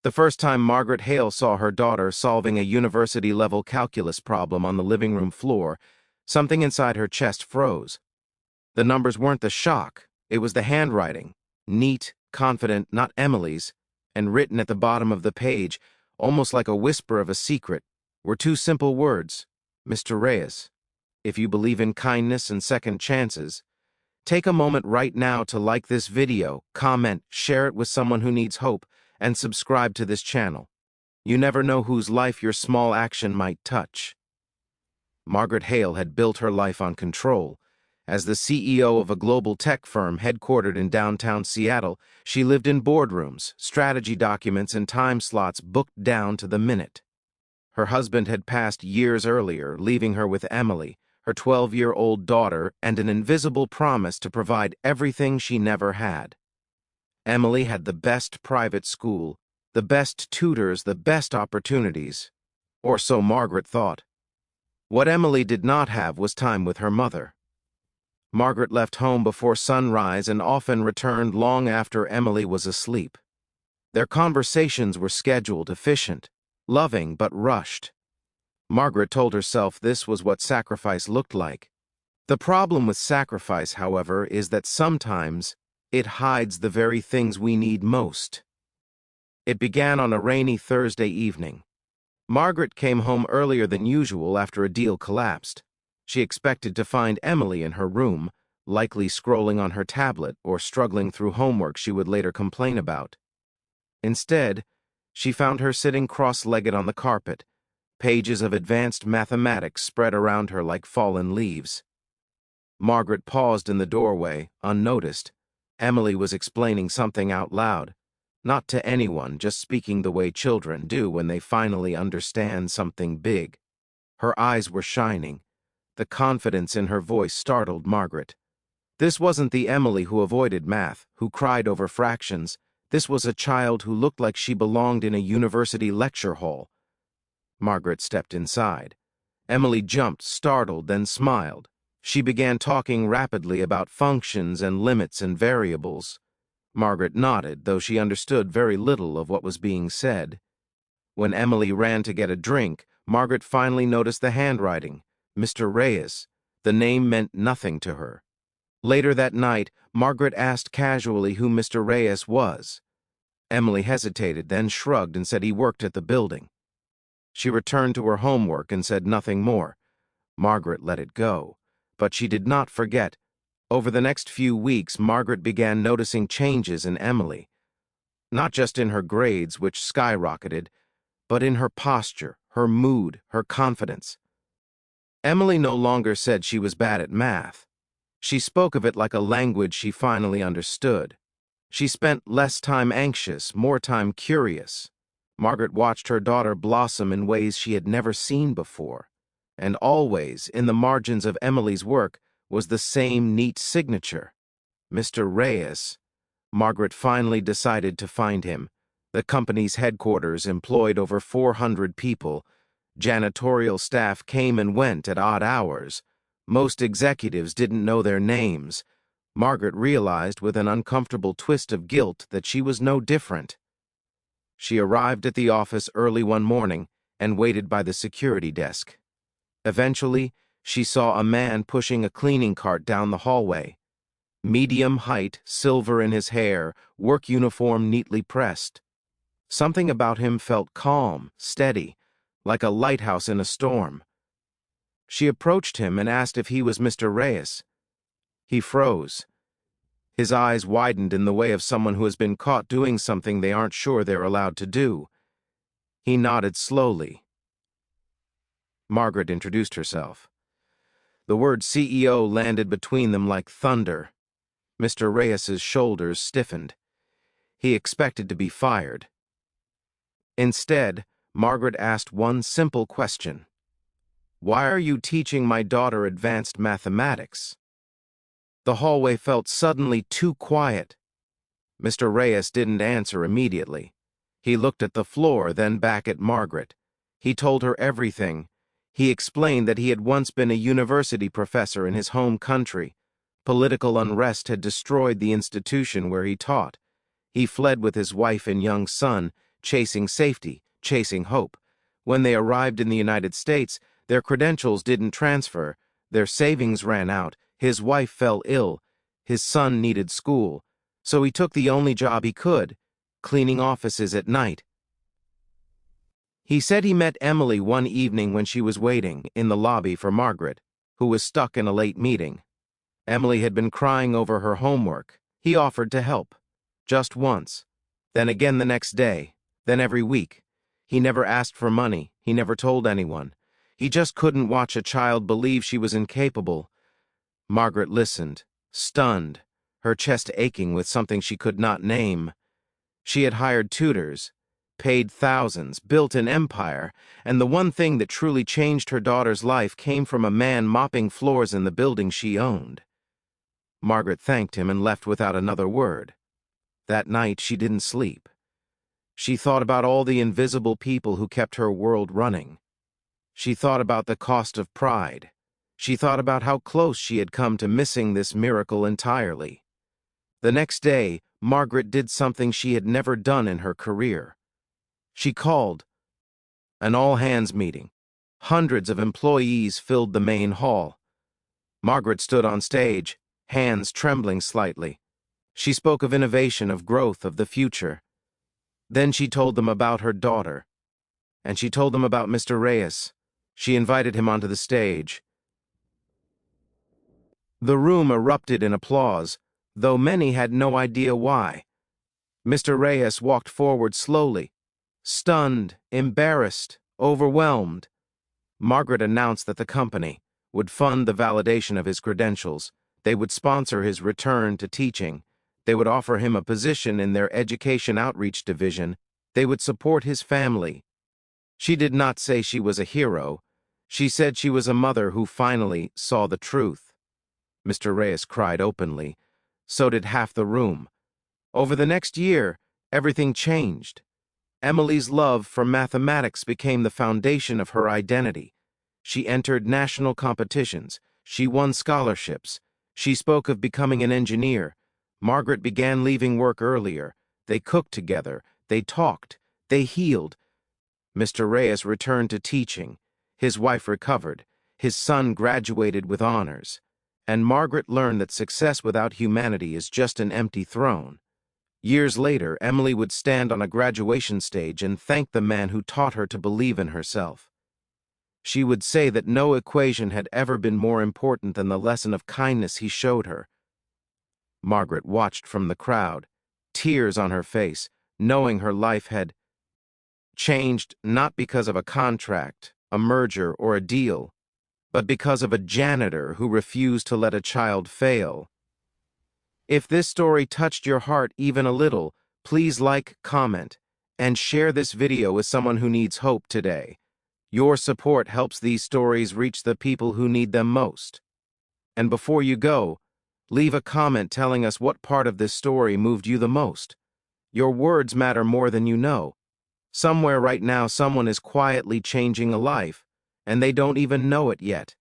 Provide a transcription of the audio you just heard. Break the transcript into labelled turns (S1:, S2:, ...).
S1: The first time Margaret Hale saw her daughter solving a university-level calculus problem on the living room floor, something inside her chest froze. The numbers weren't the shock, it was the handwriting. Neat, confident, not Emily's, and written at the bottom of the page, almost like a whisper of a secret, were two simple words: Mr. Reyes, if you believe in kindness and second chances, take a moment right now to like this video, comment, share it with someone who needs hope, and subscribe to this channel. You never know whose life your small action might touch. Margaret Hale had built her life on control. As the CEO of a global tech firm headquartered in downtown Seattle, she lived in boardrooms, strategy documents, and time slots booked down to the minute. Her husband had passed years earlier, leaving her with Emily, her 12-year-old daughter, and an invisible promise to provide everything she never had. Emily had the best private school, the best tutors, the best opportunities. Or so Margaret thought. What Emily did not have was time with her mother. Margaret left home before sunrise and often returned long after Emily was asleep. Their conversations were scheduled, efficient, loving but rushed. Margaret told herself this was what sacrifice looked like. The problem with sacrifice, however, is that sometimes it hides the very things we need most. It began on a rainy Thursday evening. Margaret came home earlier than usual after a deal collapsed. She expected to find Emily in her room, likely scrolling on her tablet or struggling through homework she would later complain about. Instead, she found her sitting cross-legged on the carpet, pages of advanced mathematics spread around her like fallen leaves. Margaret paused in the doorway, unnoticed. Emily was explaining something out loud, not to anyone, just speaking the way children do when they finally understand something big. Her eyes were shining. The confidence in her voice startled Margaret. This wasn't the Emily who avoided math, who cried over fractions. This was a child who looked like she belonged in a university lecture hall. Margaret stepped inside. Emily jumped, startled, then smiled. She began talking rapidly about functions and limits and variables. Margaret nodded, though she understood very little of what was being said. When Emily ran to get a drink, Margaret finally noticed the handwriting. Mr. Reyes. The name meant nothing to her. Later that night, Margaret asked casually who Mr. Reyes was. Emily hesitated, then shrugged and said he worked at the building. She returned to her homework and said nothing more. Margaret let it go, but she did not forget. Over the next few weeks, Margaret began noticing changes in Emily. Not just in her grades, which skyrocketed, but in her posture, her mood, her confidence. Emily no longer said she was bad at math. She spoke of it like a language she finally understood. She spent less time anxious, more time curious. Margaret watched her daughter blossom in ways she had never seen before. And always, in the margins of Emily's work, was the same neat signature. Mr. Reyes. Margaret finally decided to find him. The company's headquarters employed over 400 people. Janitorial staff came and went at odd hours. Most executives didn't know their names. Margaret realized with an uncomfortable twist of guilt that she was no different. She arrived at the office early one morning and waited by the security desk. Eventually, she saw a man pushing a cleaning cart down the hallway. Medium height, silver in his hair, work uniform neatly pressed. Something about him felt calm, steady, like a lighthouse in a storm. She approached him and asked if he was Mr. Reyes. He froze. His eyes widened in the way of someone who has been caught doing something they aren't sure they're allowed to do. He nodded slowly. Margaret introduced herself. The word CEO landed between them like thunder. Mr. Reyes's shoulders stiffened. He expected to be fired. Instead, Margaret asked one simple question. Why are you teaching my daughter advanced mathematics? The hallway felt suddenly too quiet. Mr. Reyes didn't answer immediately. He looked at the floor, then back at Margaret. He told her everything. He explained that he had once been a university professor in his home country. Political unrest had destroyed the institution where he taught. He fled with his wife and young son, chasing safety, chasing hope. When they arrived in the United States, their credentials didn't transfer, their savings ran out, his wife fell ill, his son needed school, so he took the only job he could, cleaning offices at night. He said he met Emily one evening when she was waiting in the lobby for Margaret, who was stuck in a late meeting. Emily had been crying over her homework. He offered to help. Just once. Then again the next day. Then every week. He never asked for money. He never told anyone. He just couldn't watch a child believe she was incapable. Margaret listened, stunned, her chest aching with something she could not name. She had hired tutors, paid thousands, built an empire, and the one thing that truly changed her daughter's life came from a man mopping floors in the building she owned. Margaret thanked him and left without another word. That night she didn't sleep. She thought about all the invisible people who kept her world running. She thought about the cost of pride. She thought about how close she had come to missing this miracle entirely. The next day, Margaret did something she had never done in her career. She called an all-hands meeting. Hundreds of employees filled the main hall. Margaret stood on stage, hands trembling slightly. She spoke of innovation, of growth, of the future. Then she told them about her daughter. And she told them about Mr. Reyes. She invited him onto the stage. The room erupted in applause, though many had no idea why. Mr. Reyes walked forward slowly, stunned, embarrassed, overwhelmed. Margaret announced that the company would fund the validation of his credentials. They would sponsor his return to teaching. They would offer him a position in their education outreach division. They would support his family. She did not say she was a hero. She said she was a mother who finally saw the truth. Mr. Reyes cried openly. So did half the room. Over the next year, everything changed. Emily's love for mathematics became the foundation of her identity. She entered national competitions. She won scholarships. She spoke of becoming an engineer. Margaret began leaving work earlier. They cooked together. They talked. They healed. Mr. Reyes returned to teaching. His wife recovered. His son graduated with honors. And Margaret learned that success without humanity is just an empty throne. Years later, Emily would stand on a graduation stage and thank the man who taught her to believe in herself. She would say that no equation had ever been more important than the lesson of kindness he showed her. Margaret watched from the crowd, tears on her face, knowing her life had changed not because of a contract, a merger, or a deal, but because of a janitor who refused to let a child fail. If this story touched your heart even a little, please like, comment, and share this video with someone who needs hope today. Your support helps these stories reach the people who need them most. And before you go, leave a comment telling us what part of this story moved you the most. Your words matter more than you know. Somewhere right now, someone is quietly changing a life, and they don't even know it yet.